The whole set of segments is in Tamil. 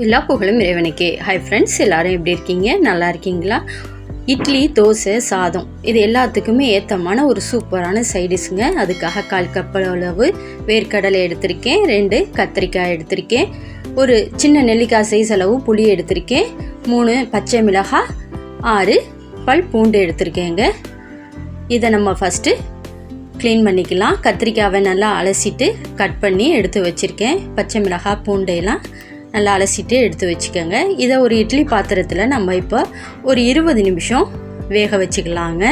எல்லா புகழும் இறைவனுக்கே. ஹாய் ஃப்ரெண்ட்ஸ், எல்லோரும் எப்படி இருக்கீங்க? நல்லா இருக்கீங்களா? இட்லி, தோசை, சாதம் இது எல்லாத்துக்குமே ஏற்றமான ஒரு சூப்பரான சைடிஷுங்க. அதுக்காக 1/4 கப் அளவு வேர்க்கடலை எடுத்திருக்கேன், 2 கத்திரிக்காய் எடுத்திருக்கேன், ஒரு சின்ன நெல்லிக்காய் சைஸ் அளவு புளி எடுத்திருக்கேன், 3 பச்சை மிளகாய், 6 பல் பூண்டு எடுத்திருக்கேங்க. இதை நம்ம ஃபஸ்ட்டு க்ளீன் பண்ணிக்கலாம். கத்திரிக்காவை நல்லா அலசிட்டு கட் பண்ணி எடுத்து வச்சுருக்கேன். பச்சை மிளகாய், பூண்டையெல்லாம் நல்லா அலசிட்டு எடுத்து வச்சுக்கோங்க. இதை ஒரு இட்லி பாத்திரத்தில் நம்ம இப்போ ஒரு 20 நிமிஷம் வேக வச்சுக்கலாங்க.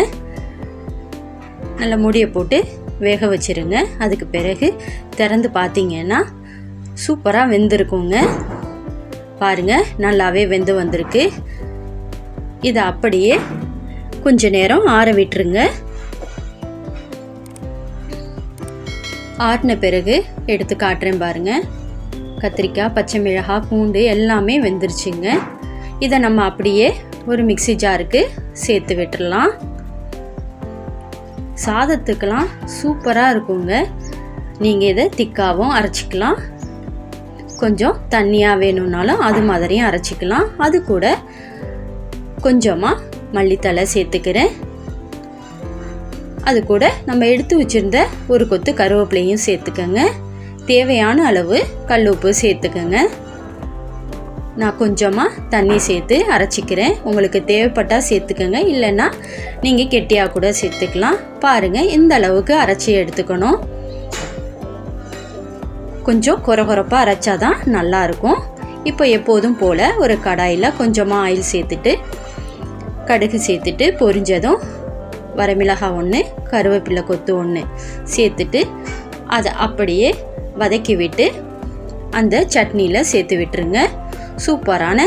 நல்லா மூடியை போட்டு வேக வச்சுருங்க. அதுக்கு பிறகு திறந்து பார்த்தீங்கன்னா சூப்பராக வெந்திருக்குங்க. பாருங்கள், நல்லாவே வெந்து வந்திருக்கு. இதை அப்படியே கொஞ்ச நேரம் ஆற விட்டுருங்க. ஆறின பிறகு எடுத்து காட்டுறேன் பாருங்கள். கத்திரிக்காய், பச்சை மிளகாய், பூண்டு எல்லாமே வெந்துருச்சுங்க. இதை நம்ம அப்படியே ஒரு மிக்ஸி ஜாருக்கு சேர்த்து விட்டுடலாம். சாதத்துக்கெல்லாம் சூப்பராக இருக்குங்க. நீங்கள் இதை திக்காகவும் அரைச்சிக்கலாம், கொஞ்சம் தண்ணியாக வேணும்னாலும் அது மாதிரியும் அரைச்சிக்கலாம். அது கூட கொஞ்சமாக மல்லித்தழை சேர்த்துக்கிறேன். அது கூட நம்ம எடுத்து வச்சுருந்த ஒரு கொத்து கருவேப்பிலையும் சேர்த்துக்கோங்க. தேவையான அளவு கல் உப்பு சேர்த்துக்கோங்க. நான் கொஞ்சமாக தண்ணி சேர்த்து அரைச்சிக்கிறேன். உங்களுக்கு தேவைப்பட்டால் சேர்த்துக்கோங்க, இல்லைன்னா நீங்கள் கெட்டியாக கூட சேர்த்துக்கலாம். பாருங்கள், இந்த அளவுக்கு அரைச்சி எடுத்துக்கணும். கொஞ்சம் கொரகொரப்பாக அரைச்சாதான் நல்லாயிருக்கும். இப்போ எப்போதும் போல் ஒரு கடாயில் கொஞ்சமாக ஆயில் சேர்த்துட்டு கடுகு சேர்த்துட்டு பொரிஞ்சதும் வரமிளகாய் 1, கருவேப்பிலை கொத்து 1 சேர்த்துட்டு அதை அப்படியே வதக்கி விட்டு அந்த சட்னியில் சேர்த்து விட்டுருங்க. சூப்பரான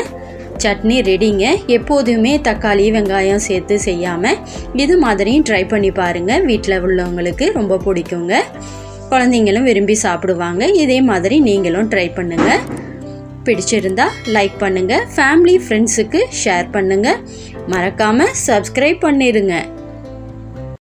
சட்னி ரெடிங்க. எப்போதுமே தக்காளி, வெங்காயம் சேர்த்து செய்யாமல் இது மாதிரியும் ட்ரை பண்ணி பாருங்கள். வீட்டில் உள்ளவங்களுக்கு ரொம்ப பிடிக்குங்க. குழந்தைங்களும் விரும்பி சாப்பிடுவாங்க. இதே மாதிரி நீங்களும் ட்ரை பண்ணுங்கள். பிடிச்சிருந்தா லைக் பண்ணுங்கள், ஃபேமிலி ஃப்ரெண்ட்ஸுக்கு ஷேர் பண்ணுங்கள், மறக்காமல் சப்ஸ்கிரைப் பண்ணிடுங்க.